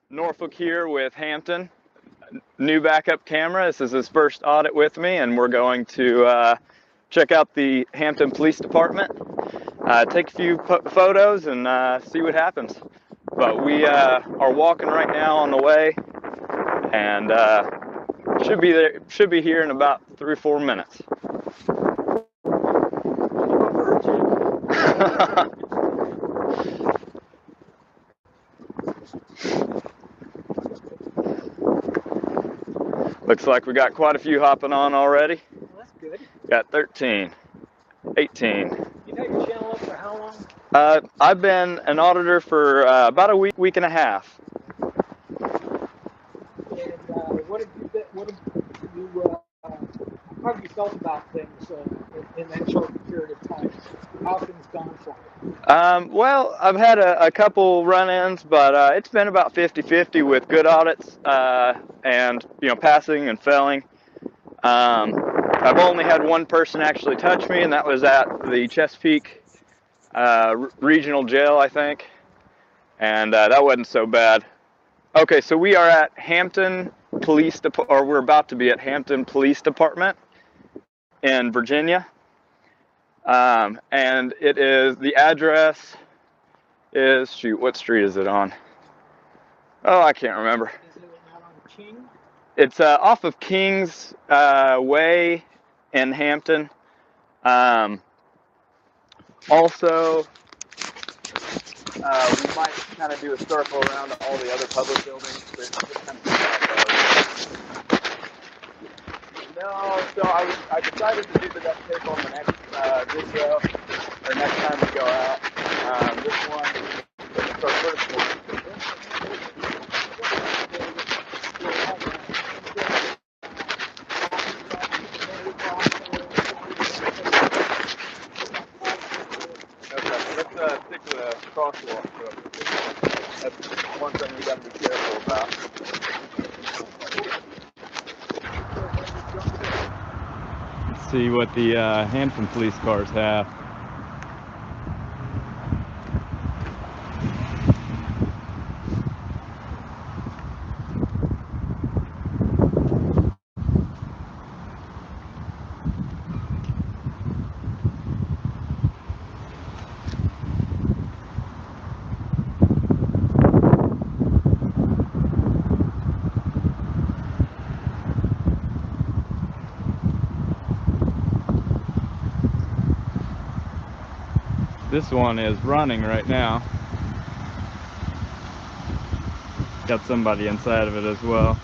Norfolk here with Hampton. New backup camera. This is his first audit with me, and we're going to check out the Hampton Police Department, take a few photos, and see what happens. But we are walking right now on the way, and should be here in about 3 or 4 minutes. Looks like we got quite a few hopping on already. Well, that's good. Got 13, 18. You've had your channel up for how long? I've been an auditor for about a week and a half. And what have you felt about things in that short period of time? How have things gone for you? Well, I've had a couple run-ins, but it's been about 50-50 with good audits and passing and failing. I've only had one person actually touch me, and that was at the Chesapeake Regional Jail, I think, and that wasn't so bad. Okay, so we are at Hampton Police Department, or we're about to be at Hampton Police Department in Virginia, and it is, the address is, shoot, what street is it on? Oh, I can't remember. Is it not on King? It's off of King's Way in Hampton. Also, we might kind of do a circle around all the other public buildings. No, so I decided to do the duct tape on the next video, or next time we go out. This one is our first one. Stick with a crosswalk. That's one thing we got to be careful about. Let's see what the Hampton police cars have. This one is running right now. Got somebody inside of it as well.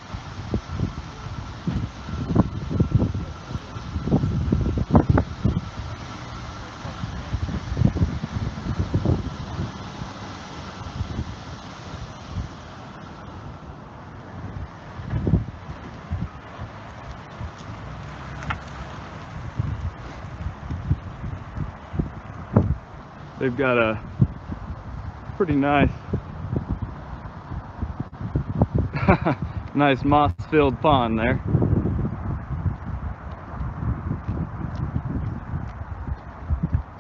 They've got a pretty nice nice moss-filled pond there.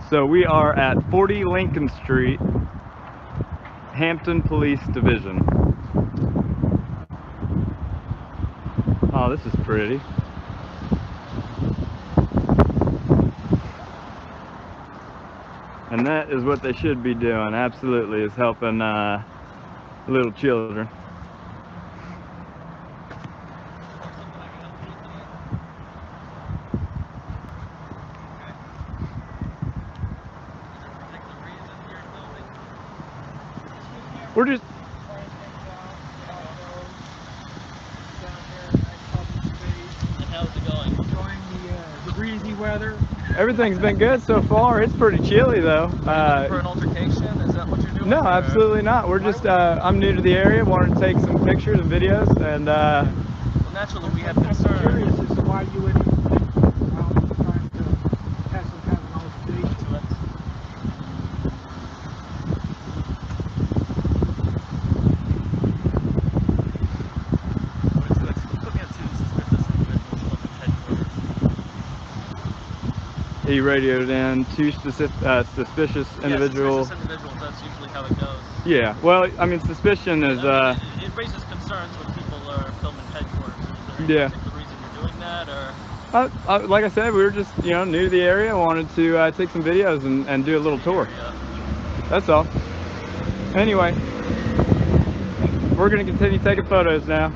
So we are at 40 Lincoln Street, Hampton Police Division. Oh, this is pretty. And that is what they should be doing, absolutely, is helping little children. We're just... And how's it going? Enjoying the breezy weather. Everything's been good so far. It's pretty chilly though. For an altercation? Is that what you're doing? No, absolutely not. We're just, I'm new to the area, wanted to take some pictures and videos, and well, naturally we have concerns. I'm curious as to why you would even think about trying to have some kind of an altercation. he radioed in two suspicious individuals. Yeah, suspicious individuals, that's usually how it goes. Yeah. Well, I mean, suspicion is. It raises concerns when people are filming headquarters. Is there any particular reason you're doing that, or? Like I said, we were just new to the area. Wanted to take some videos and do a little tour. That's all. Anyway, we're gonna continue taking photos now.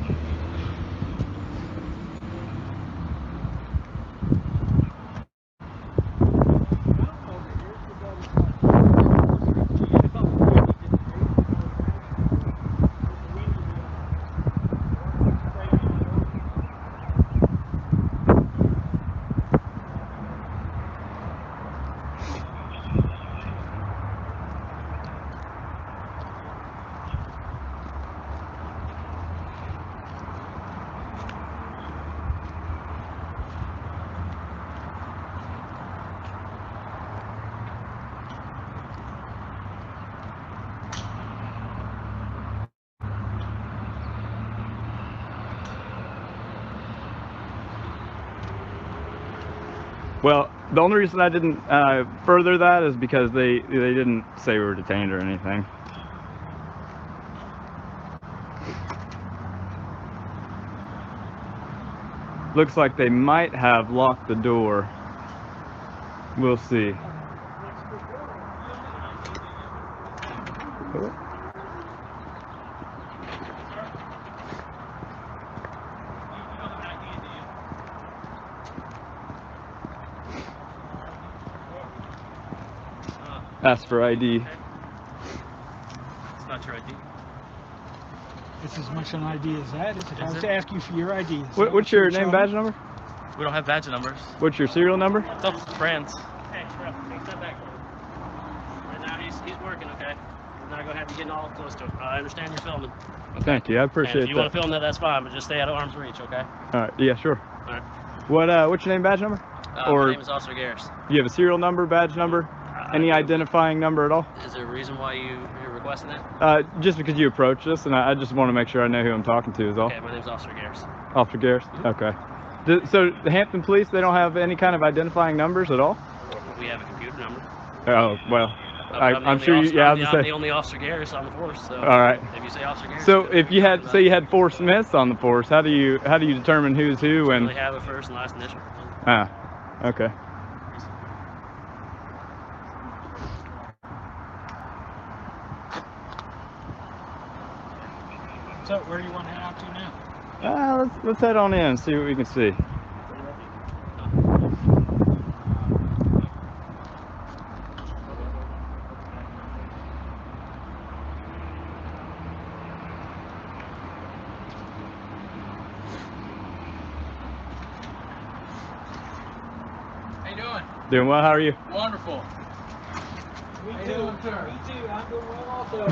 Well, the only reason I didn't further that is because they didn't say we were detained or anything. Looks like they might have locked the door. We'll see. Ask for ID. It's not your ID. It's as much an ID as that. If I was to ask you for your ID. What's your name, badge number? We don't have badge numbers. What's your serial number? What's up, friends? Hey, bro, take that back. Right now he's working, okay? We're not gonna have you getting all close to him. I understand you're filming. Okay? Thank you, I appreciate that. If you want to film that, that's fine, but just stay out of arm's reach, okay? All right, yeah, sure. All right. What's your name, badge number? My name is Officer Garris. Do you have a serial number, badge number? Any identifying number at all? Is there a reason why you're requesting that? Just because you approached us, and I just want to make sure I know who I'm talking to is all. Okay, my name's Officer Garris. Officer Garris? Okay. So the Hampton police, they don't have any kind of identifying numbers at all? We have a computer number. Oh, well, I'm sure you, I'm the only Officer Garris on the force, so. All right. If you say Officer Garris. So if you had, say you had 4 Smiths on the force, how do you determine who's who? And really have a first and last initial. Ah, okay. So where do you want to head out to now? Let's head on in and see what we can see. How you doing? Doing well, how are you? Wonderful. Me too. Me too. I'm doing well also.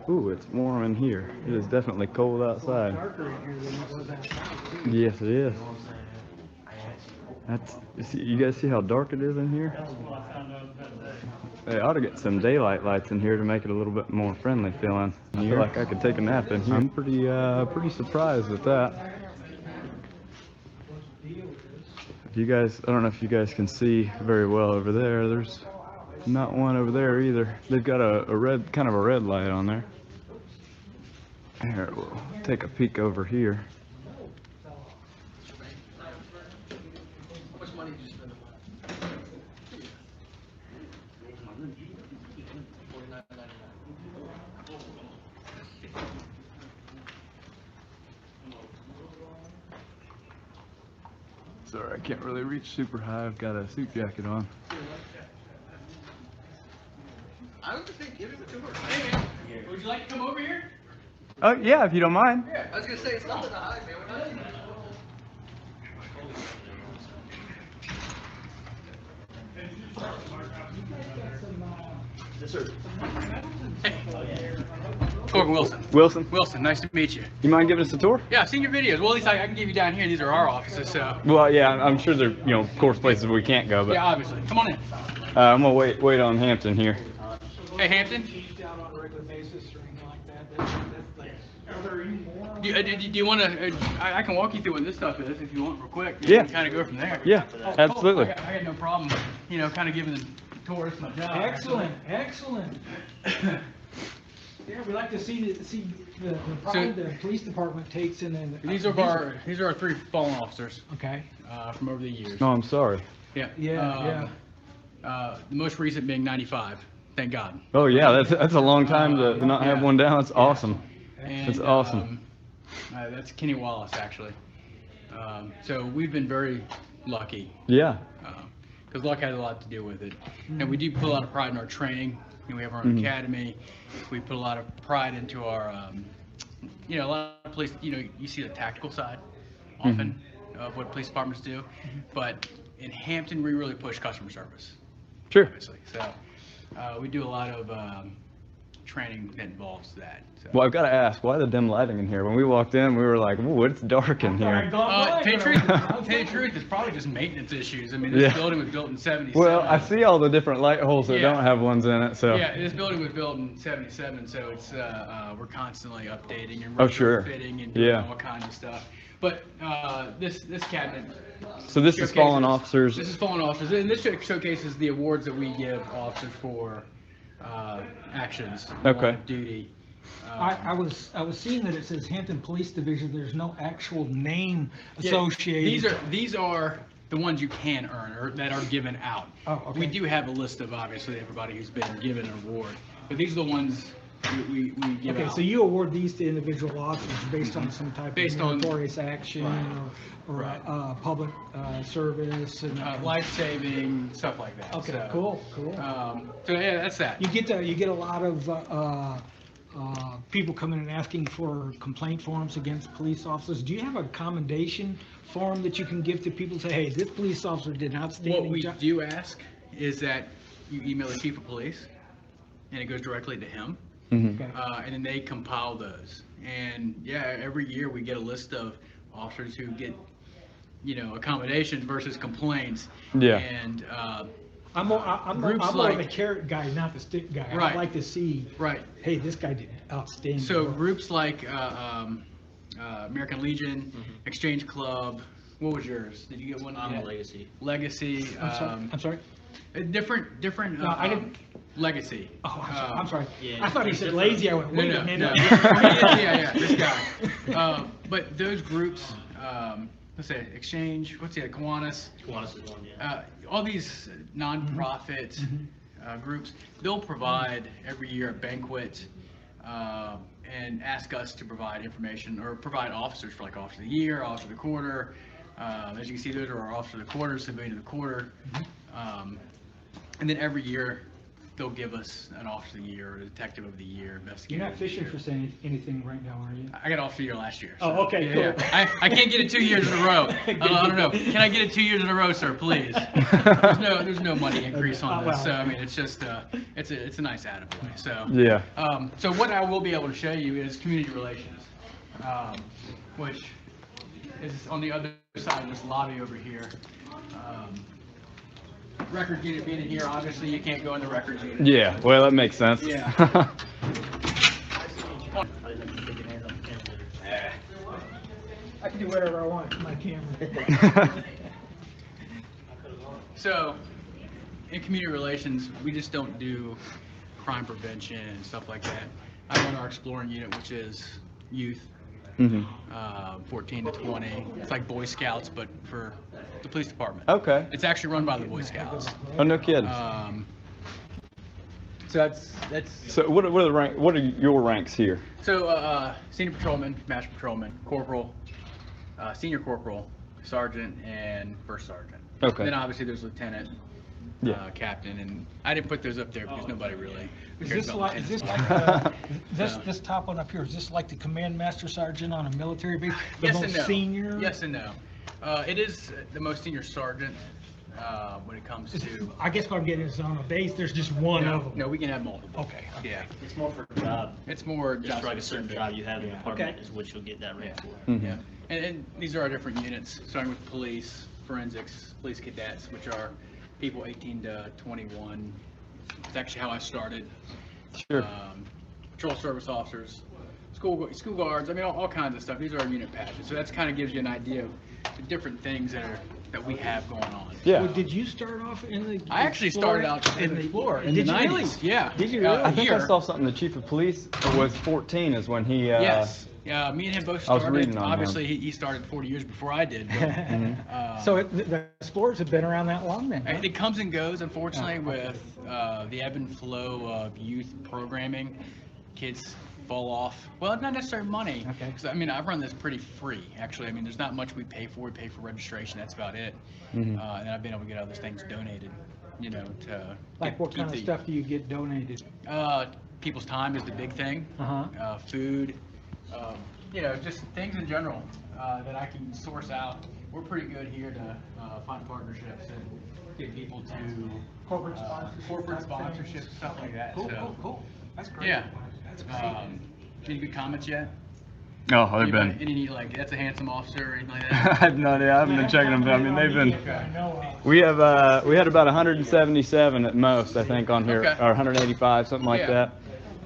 Ooh, it's warm in here. It is definitely cold outside. Yes, it is. You guys see how dark it is in here? They ought to get some daylight lights in here to make it a little bit more friendly feeling. I feel like I could take a nap in here. I'm pretty surprised at that. If you guys, I don't know if you guys can see very well over there. There's not one over there either. They've got a red, kind of a red light on there. Here, we'll take a peek over here. Sorry, I can't really reach super high. I've got a suit jacket on. I was just thinking, give him a tour. Hey man, would you like to come over here? Oh yeah, if you don't mind. Yeah, I was gonna say it's nothing to hide, man. We're not. Yes, sir. Corporal Wilson. Wilson? Wilson, nice to meet you. You mind giving us a tour? Yeah, I've seen your videos. Well, at least I can give you down here. These are our offices, so. Well, yeah, I'm sure there are, of course, places we can't go, but Yeah, obviously. Come on in. I'm gonna wait on Hampton here. Hey, Hampton. Out on a regular basis or anything like that. Are there any more? Do you want to? I can walk you through what this stuff is if you want, real quick. Yeah. Kind of go from there. Yeah, absolutely. I got no problem. Kind of giving the tour. It's my job. Excellent. Yeah, we like to see the pride the police department takes in. These are our 3 fallen officers. Okay. From over the years. Oh, I'm sorry. Yeah. Yeah. The most recent being 95. Thank God. Oh yeah, that's a long time to not have one down. That's awesome. And, That's awesome. That's Kenny Wallace, actually. So we've been very lucky. Yeah. Because luck has a lot to do with it. And we do put a lot of pride in our training. We have our own academy. We put a lot of pride into our, a lot of police, you see the tactical side often of what police departments do. But in Hampton, we really push customer service. Sure. Obviously. So we do a lot of training that involves that. So. Well, I've got to ask, why the dim lighting in here? When we walked in, we were like, "Ooh, it's dark in here." Tell you the truth, it's probably just maintenance issues. I mean, this building was built in '77. Well, I see all the different light holes that don't have ones in it, so. Yeah, this building was built in '77, so it's we're constantly updating and fitting and doing all kinds of stuff. But this cabinet. So this is fallen officers. This is fallen officers, and this showcases the awards that we give officers for actions on duty. I was seeing that it says Hampton Police Division. There's no actual name associated. These are the ones you can earn or that are given out. Oh, okay. We do have a list of obviously everybody who's been given an award, but these are the ones we give out. Okay, so you award these to indivial officers based on some type of meritorious action or public service and life-saving stuff like that. Okay, so, cool. So yeah, that's that. You get a lot of people coming and asking for complaint forms against police officers. Do you have a commendation form that you can give to people? Say, hey, this police officer did an outstanding job. What we job? do ask is that you email the chief of police, and it goes directly to him. Mm-hmm. And then they compile those. And yeah, every year we get a list of officers who get, accommodations versus complaints. Yeah. And I'm more of a carrot guy, not the stick guy. Right. I like to see, hey, this guy did outstanding. So groups like American Legion, Exchange Club. What was yours? Did you get one? I'm a Legacy. Legacy. I'm sorry. Different. No, I didn't. Legacy. Oh, I'm sorry. Yeah, I thought he said lazy. I went, wait a minute. Yeah, this guy. But those groups, let's say Exchange, what's the other, Kiwanis? Kiwanis is one, yeah. All these nonprofit groups, they'll provide every year a banquet and ask us to provide information or provide officers for like Officer of the Year, Officer of the Quarter. As you can see, those are our Officer of the Quarter, Civilian of the Quarter. And then every year, they'll give us an Officer of the Year, or Detective of the Year, Investigator. You're not fishing for saying anything right now, are you? I got Officer of the Year last year. So, oh, okay, cool. Yeah. I can't get it 2 years in a row. I don't know. Can I get it 2 years in a row, sir, please? There's no money increase on this. So I mean, it's just it's a nice attaboy. So yeah. So what I will be able to show you is community relations, which is on the other side of this lobby over here. Record unit being in here, obviously you can't go in the records unit. Yeah, well, that makes sense. Yeah. I can do whatever I want with my camera. So, in community relations, we just don't do crime prevention and stuff like that. I run our exploring unit, which is youth, 14 to 20. It's like Boy Scouts, but for the police department. Okay. It's actually run by the Boy Scouts. Oh, no kidding. So that's. So what are your ranks here? So senior patrolman, master patrolman, corporal, senior corporal, sergeant, and first sergeant. Okay. And then obviously there's lieutenant, captain, and I didn't put those up there because nobody really. Is this like this top one up here? Is this like the command master sergeant on a military base? The Yes most and no. senior? Yes and no. It is the most senior sergeant when it comes to. I guess what I'm getting is on a base, there's just one of them. No, we can have multiple. Okay. Yeah. It's more for a job. It's more Just job like a certain specific. job you have in the department Okay. is what you'll get that rate for. Mhm. Yeah, and these are our different units, starting with police, forensics, police cadets, which are people 18 to 21. It's actually how I started. Sure. Patrol service officers, school guards. I mean, all kinds of stuff. These are our unit patches. So that's kind of gives you an idea of the different things that we have going on. Yeah. Well, did you start off in the? I actually started out in the Explorer in the Did you 90s. really? Yeah. Did you really? I think I here. saw something. The chief of police was 14 is when he. Yes. Yeah, me and him both I was started. reading on him. Obviously, he started 40 years before I did. But, So the Explorers have been around that long then? Huh? it comes and goes, unfortunately, with the ebb and flow of youth programming. Kids fall off. Well, not necessarily money. Okay. 'Cause, I mean, I run this pretty free, actually. I mean, there's not much we pay for. We pay for registration. That's about it. Mhm. And I've been able to get other things donated, you know, to Like what kind of stuff do you get donated? People's time is the big thing. Uh-huh. Food, you know, just things in general that I can source out. We're pretty good here to find partnerships and get people to Corporate sponsorships. corporate sponsorships, stuff like that. Cool, So, cool, cool. That's great. yeah. That's great. Any good comments yet? Oh, they've Anybody- been. Any like that's a handsome officer or anything like I that? have no idea. I haven't been checking them, but I mean they've been. I know, We had about 177 at most, I think, on here, Okay. or 185, something like Yeah. that.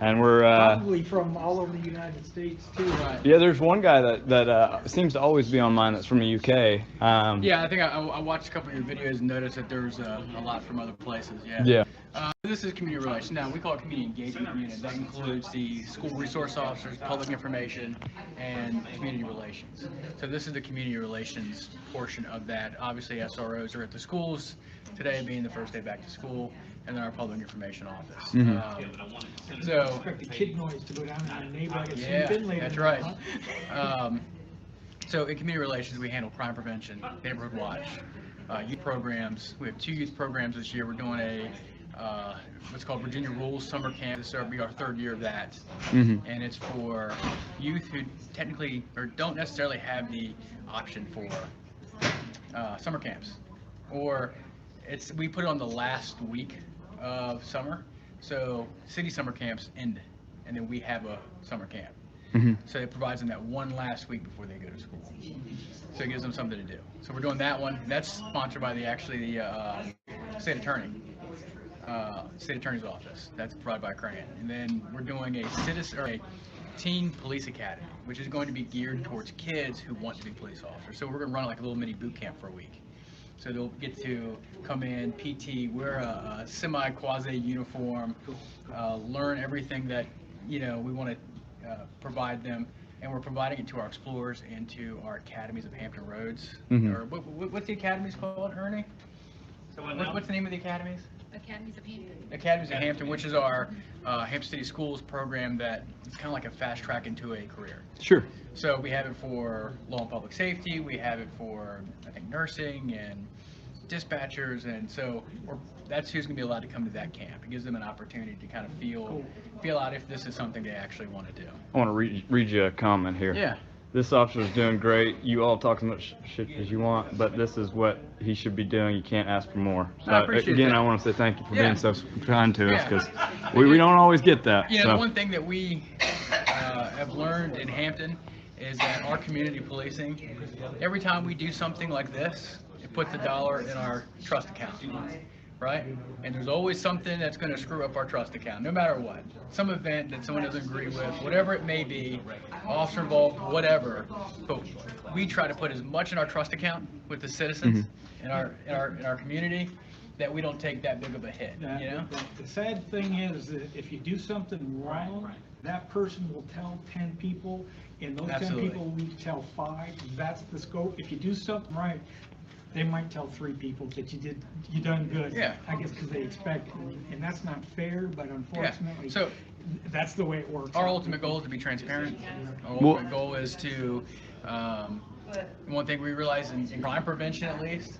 And we're Probably from all over the United States too. Right. yeah. There's one guy that seems to always be on mine that's from the UK. Yeah, I think I watched a couple of your videos and noticed that there's a lot from other places. Yeah. Yeah. This is community relations. Now, we call it community engagement unit. That includes the school resource officers, public information, and community relations. So this is the community relations portion of that. Obviously, SROs are at the schools, today being the first day back to school, and then our public information office. So, Expect the kid noise to go down in our neighborhood. It's yeah, been later that's now, right. huh? So in community relations, we handle crime prevention, neighborhood watch, youth programs. We have 2 youth programs this year. We're doing a what's called Virginia Rules Summer Camp. This will be our 3rd year of that. Mhm. And it's for youth who technically or don't necessarily have the option for summer camps. Or we put it on the last week of summer. So city summer camps end, and then we have a summer camp. Mhm. So it provides them that one last week before they go to school. So it gives them something to do. So we're doing that one. That's sponsored by the state attorney, state attorney's office. That's provided by Cran. And then we're doing a teen police academy, which is going to be geared towards kids who want to be police officers. So we're going to run like a little mini boot camp for a week. So they'll get to come in, PT, wear a semi-quasi uniform, learn everything that, you know, we want to provide them, and we're providing it to our explorers and to our academies of Hampton Roads. Mhm. Or what's the academies called, Ernie? So what now? What's the name of the academies? Academies of Hampton. Academies of Hampton, which is our Hampton City Schools program that it's kind of like a fast track into a career. Sure. So we have it for law and public safety, we have it for, I think, nursing and dispatchers, and so that's who's going to be allowed to come to that camp. It gives them an opportunity to kind of feel out if this is something they actually want to do. I want to read you a comment here. Yeah. This officer's doing great. You all talk as much shit as you want, but this is what he should be doing. You can't ask for more. So I appreciate again, that. I want to say thank you for Yeah. being so kind to us, Yeah. because we don't always get that. You know, so. the one thing that we have learned in Hampton is that our community policing, every time we do something like this, it puts $1 in our trust account, right? And there's always something that's going to screw up our trust account, no matter what. Some event that someone doesn't agree with, whatever it may be, officer involved, whatever. But we try to put as much in our trust account with the citizens in our community that we don't take that big of a hit, you know? The sad thing is that if you do something wrong, that person will tell 10 people, and those 10 Absolutely. people will tell 5. That's the scope. If you do something right, they might tell 3 people that you done good. Yeah. I guess because they expect, and that's not fair, but unfortunately, So that's the way it works. our ultimate goal is to be transparent. Our Well- ultimate goal is to, one thing we realize in crime prevention at least,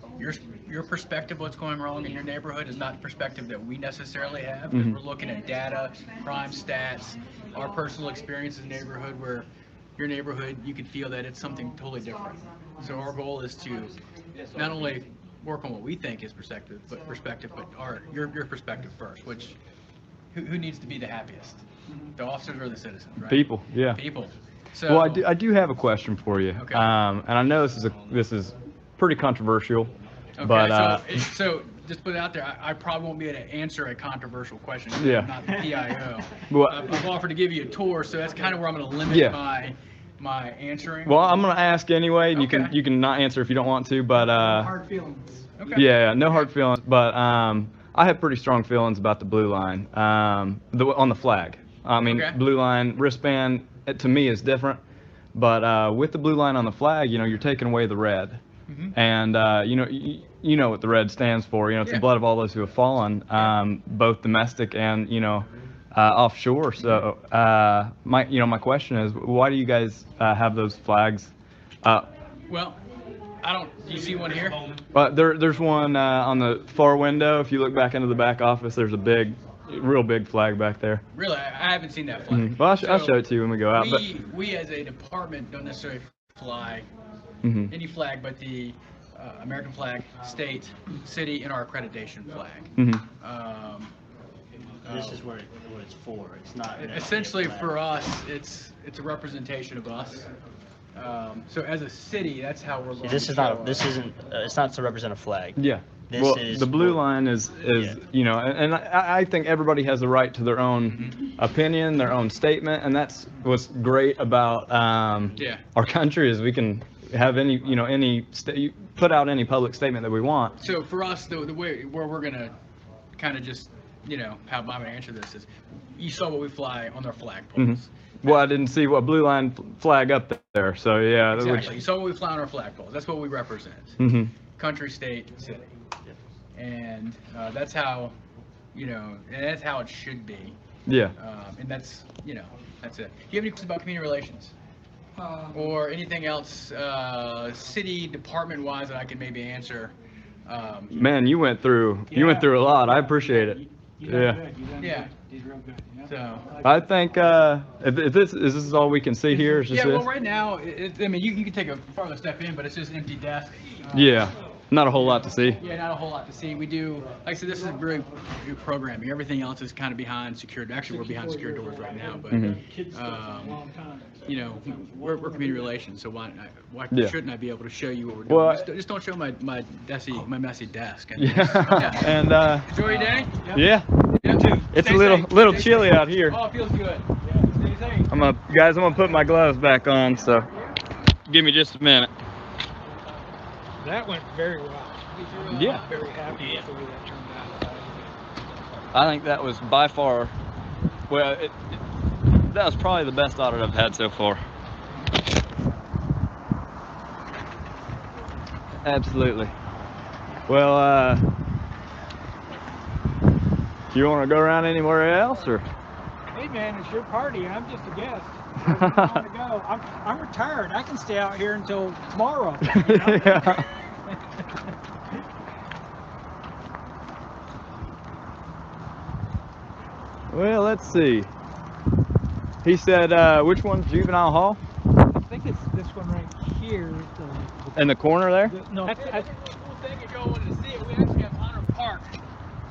your perspective of what's going wrong in your neighborhood is not the perspective that we necessarily have. Because we're looking at data, crime stats, our personal experience in the neighborhood where your neighborhood, you could feel that it's something totally different. So our goal is to not only work on what we think is perspective, but your perspective first. Which who needs to be the happiest? The officers or the citizens, right? People, yeah. People. So, Well, I do have a question for you. Okay. And I know this is pretty controversial, okay, but so just put it out there. I probably won't be able to answer a controversial question. Yeah. I'm not the PIO. Well, I've offered to give you a tour, so that's kind of where I'm going to limit Yeah. my answering. well, I'm gonna ask anyway, and Okay. you can not answer if you don't want to, but Hard feelings. Okay. yeah, no hard feelings. But I have pretty strong feelings about the blue line, on the flag. I mean, Okay. blue line wristband to me is different, but with the blue line on the flag, you're taking away the red, and you know what the red stands for. It's Yeah. the blood of all those who have fallen, both domestic and offshore. So my question is, why do you guys have those flags? Well, do you see one here? But there's one on the far window. If you look back into the back office, there's a real big flag back there. Really, I haven't seen that flag. Well, I'll So show it to you when we go out. we as a department don't necessarily fly Mhm. any flag but the American flag, state, city, and our accreditation flag. Mhm. This is what it's for. It's not. Essentially, for us, it's a representation of us. So as a city, that's how we're going. This to is show not. up. This isn't. It's not to represent a flag. Yeah. This Well, is the blue for- line is and I think everybody has the right to their own opinion, their own statement, and that's what's great about our country is we can have put out any public statement that we want. So for us, the way where we're gonna kind of just how I'm gonna answer this is, you saw what we fly on our flagpoles. Well, I didn't see what blue line flag up there, so yeah. Exactly. You saw what we fly on our flagpoles. That's what we represent. Mm-hmm. Country, state, city. And that's how, and that's how it should be. Yeah. And that's it. Do you have any questions about community relations? Or anything else, city department wise that I can maybe answer? Man, you went through a lot. I appreciate it. You done Yeah. good. You done Yeah. good. Did real good. So. I think if this is all we can see here. Is just Yeah, well, this? right now, I mean, you can take a farther step in, but it's just an empty desk. Yeah. Not a whole lot to see. Yeah, not a whole lot to see. We do, like I said, this is very good programming. Everything else is kind of behind secured. Actually, we're behind secured doors right now, but Kids for a long time. we're community relations, so why Yeah. shouldn't I be able to show you what we're doing? Well, just don't show my messy desk. And Yeah. And enjoy your day. yeah. You too. It's Stay a little safe. chilly out here. Oh, it feels good. Yeah, stay safe. I'm gonna put my gloves back on, so give me just a minute. That went very well. Yeah. Very happy with the way that turned out. I think that was by far, that was probably the best audit I've had so far. Absolutely. Well, you want to go around anywhere else, or? Hey man, it's your party. I'm just a guest. Where do you want to go? I'm retired. I can stay out here until tomorrow. Yeah. Well, let's see. He said, which one's Juvenile Hall? I think it's this one right here. In the corner there? No, Cool thing, if y'all wanted to see it, we actually have Honor Park,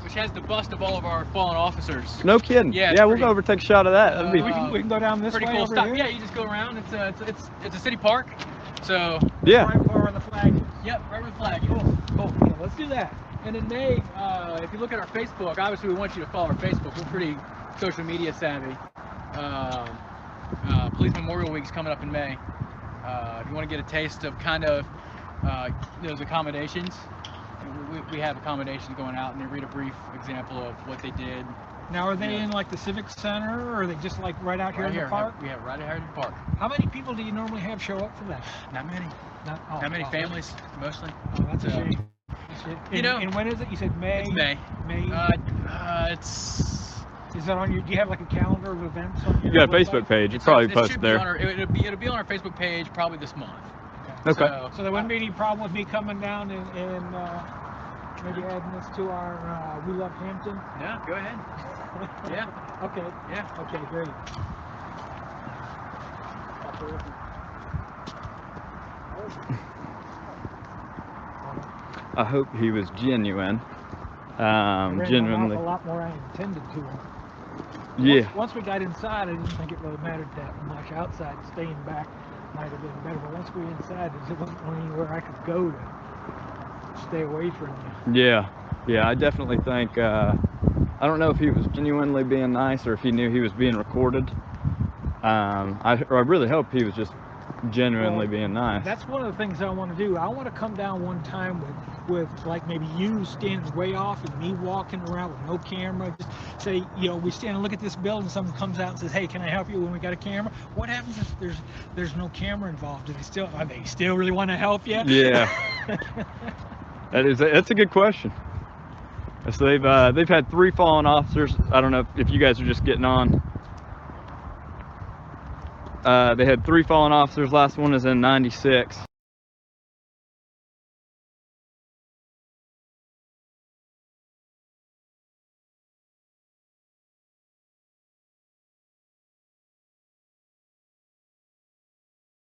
which has the bust of all of our fallen officers. No kidding. Yeah, Yeah, it's we'll go pretty- over and take a shot of that. That'd be, we can go down this Pretty way cool over stuff. here. Yeah, you just go around. It's a city park. So yeah. Right where the flag is. yep, right where the flag is. Cool. Yeah, let's do that. And in May, if you look at our Facebook, obviously we want you to follow our Facebook. We're pretty social media savvy. Police Memorial Week's coming up in May. If you want to get a taste of kind of those accommodations, we have accommodations going out, and they read a brief example of what they did. Now, are they in like the Civic Center, or are they just like right out here Right in the park? We have right here in the park. How many people do you normally have show up for that? Not many. Not Not many families, mostly. Oh, that's a So, shame. You know- and when is it? You said May. It's May. May. It's. Is that on your? Do you have like a calendar of events on your? You got a website? Facebook page. It's It probably should posted be there. on our, it'll be on our Facebook page probably this month. Okay. So there wouldn't be any problem with me coming down and maybe adding this to our We Love Hampton. Yeah, go ahead. Yeah. Okay. Yeah. Okay. Great. I hope he was genuine. Genuinely. Genuinely. A lot more I intended to him. Yeah. Once we got inside, I didn't think it really mattered that much. Outside, staying back might have been better, but once we were inside, there wasn't anywhere I could go to stay away from you. Yeah. Yeah, I definitely think, I don't know if he was genuinely being nice or if he knew he was being recorded. I really hope he was just genuinely being nice. That's one of the things I want to do. I want to come down one time with like maybe you standing way off and me walking around with no camera. Just say, you know, we stand and look at this building, someone comes out and says, hey, can I help you when we got a camera? What happens if there's no camera involved? Do they still really want to help you? Yeah. That's a good question. So they've had 3 fallen officers. I don't know if you guys are just getting on. They had 3 fallen officers. Last one is in '96.